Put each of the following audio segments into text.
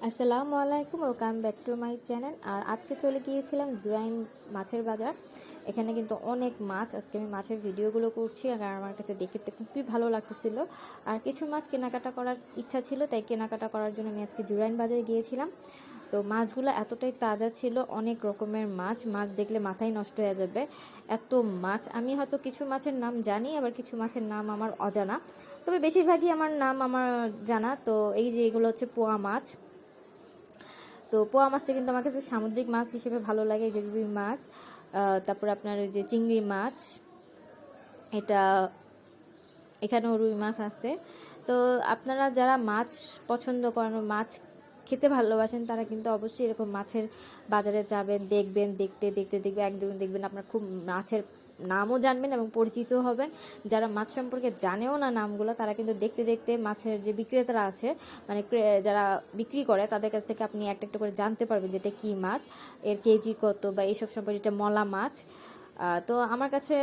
আসসালামু আলাইকুম, welcome back to my channel. আর আজকে চলে গিয়েছিলাম জুরাইন মাছের বাজার। এখানে কিন্তু অনেক মাছ, আজকে আমি মাছের ভিডিওগুলো করছি আর আমার কাছে দেখতে খুবই ভালো লাগতেছিল। আর কিছু মাছ কেনাকাটা করার ইচ্ছা ছিল, তাই কেনাকাটা করার জন্য আমি আজকে জুরাইন বাজারে গিয়েছিলাম। তো মাছগুলো এতটাই তাজা ছিল, অনেক রকমের মাছ মাছ দেখলে মাথায় নষ্ট হয়ে যাবে এত মাছ। আমি হয়তো কিছু মাছের নাম জানি, আবার কিছু মাছের নাম আমার অজানা, তবে বেশিরভাগই আমার নাম আমার জানা। তো এই যে এগুলো হচ্ছে পোয়া মাছ। তো পোয়া মাছটা কিন্তু আমার কাছে সামুদ্রিক মাছ হিসেবে ভালো লাগে। এই যে রুই মাছ, তারপর আপনার ওই যে চিংড়ি মাছ, এটা এখানেও রুই মাছ আছে। তো আপনারা যারা মাছ পছন্দ করেন, মাছ খেতে ভালোবাসেন, তারা কিন্তু অবশ্যই এরকম মাছের বাজারে যাবেন, দেখবেন, দেখতে একদম দেখবেন আপনার খুব মাছের নামও জানবেন এবং পরিচিত হবেন। যারা মাছ সম্পর্কে জানেও না নামগুলো, তারা কিন্তু দেখতে দেখতে মাছের যে বিক্রেতারা আছে, মানে যারা বিক্রি করে, তাদের কাছ থেকে আপনি একটা একটা করে জানতে পারবেন যে এটা কী মাছ, এর কেজি কত, বা এইসব সম্পর্কে। এটা মলা মাছ। তো আমার কাছে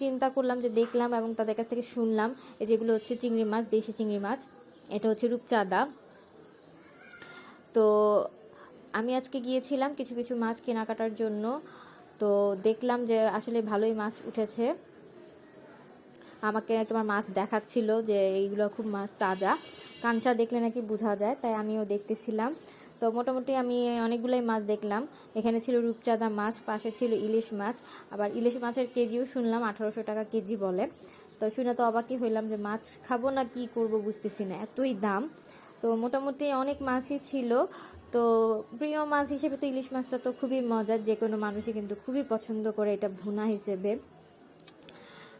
চিন্তা করলাম যে দেখলাম এবং তাদের কাছ থেকে শুনলাম, এই যেগুলো হচ্ছে চিংড়ি মাছ, দেশি চিংড়ি মাছ, এটা হচ্ছে রূপচাঁদা। তো আমি আজকে গিয়েছিলাম কিছু কিছু মাছ কেনাকাটার জন্য। তো দেখলাম যে আসলে ভালোই মাছ উঠেছে। আমাকে তোমার মাছ দেখাচ্ছিল যে এইগুলো খুব মাছ তাজা, কাঁচা দেখলে নাকি বোঝা যায়, তাই আমিও দেখতেছিলাম। তো মোটামুটি আমি অনেকগুলোই মাছ দেখলাম। এখানে ছিল রূপচাঁদা মাছ, পাশে ছিল ইলিশ মাছ। আবার ইলিশ মাছের কেজিও শুনলাম 1800 টাকা কেজি বলে। তো শুনে তো অবাকই হইলাম যে মাছ খাবো না কি করব বুঝতেছি না, এতই দাম। তো মোটামুটি অনেক মাছই ছিল। তো প্রিয় মাছ হিসেবে তো ইলিশ মাছটা তো খুবই মজার, যে কোনো মানুষই কিন্তু খুবই পছন্দ করে এটা ভুনা হিসেবে।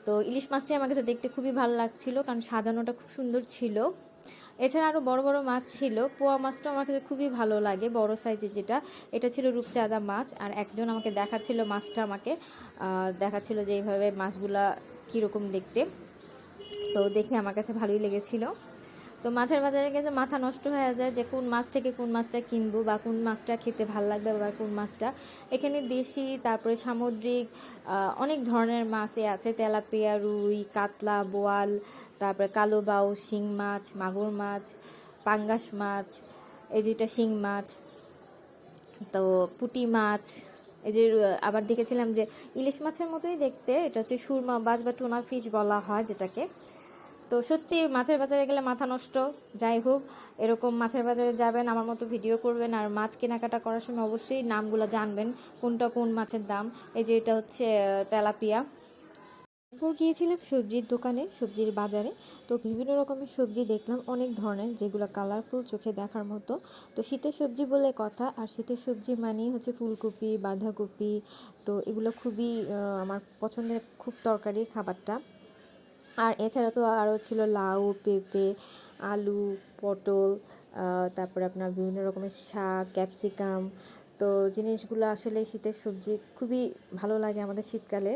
তো ইলিশ মাছটি আমার কাছে দেখতে খুবই ভালো লাগছিল, কারণ সাজানোটা খুব সুন্দর ছিল। এছাড়া আরও বড় বড় মাছ ছিল। পোয়া মাছটা আমার কাছে খুবই ভালো লাগে, বড় সাইজের যেটা, এটা ছিল রূপচাঁদা মাছ। আর একজন আমাকে দেখাচ্ছিল মাছটা, আমাকে দেখাচ্ছিল যে এইভাবে মাছগুলা কীরকম দেখতে। তো দেখে আমার কাছে ভালোই লেগেছিল। তো মাছের বাজারে গেছে মাথা নষ্ট হয়ে যায় যে কোন মাছ থেকে কোন মাছটা কিনবো, বা কোন মাছটা খেতে ভালো লাগবে, বা কোন মাছটা। এখানে দেশি, তারপরে সামুদ্রিক অনেক ধরনের মাছই আছে, তেলাপিয়া, রুই, কাতলা, বোয়াল, তারপরে কালো বাউ, শিং মাছ, মাগুর মাছ, পাঙ্গাস মাছ, এই যেটা শিং মাছ, তো পুঁটি মাছ। এই যে আবার দেখেছিলাম যে ইলিশ মাছের মতোই দেখতে, এটা হচ্ছে সুরমা মাছ বা টুনা ফিশ বলা হয় যেটাকে। তো সত্যি মাছের বাজারে গেলে মাথা নষ্ট। যাই হোক, এরকম মাছের বাজারে যাবেন, আমার মতো ভিডিও করবেন, আর মাছ কেনাকাটা করার সময় অবশ্যই নামগুলো জানবেন, কোনটা কোন মাছের দাম। এই যে এটা হচ্ছে তেলাপিয়া। এরপর গিয়েছিলাম সবজির দোকানে, সবজির বাজারে। তো বিভিন্ন রকমের সবজি দেখলাম, অনেক ধরনের, যেগুলো কালারফুল, চোখে দেখার মতো। তো শীতের সবজি বলে কথা, আর শীতের সবজি মানেই হচ্ছে ফুলকপি, বাঁধাকপি। তো এগুলো খুবই আমার পছন্দের, খুব তরকারি খাবারটা। আর এছাড়া তো আরও ছিল লাউ, পেঁপে, আলু, পটল, তারপরে আপনার বিভিন্ন রকমের শাক, ক্যাপসিকাম। তো জিনিসগুলো আসলে শীতের সবজি খুবই ভালো লাগে আমাদের শীতকালে।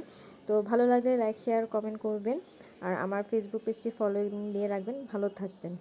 তো ভালো লাগলে লাইক, শেয়ার, কমেন্ট করবেন। আর আমার ফেসবুক পেজটি ফলোইং দিয়ে রাখবেন। ভালো থাকবেন।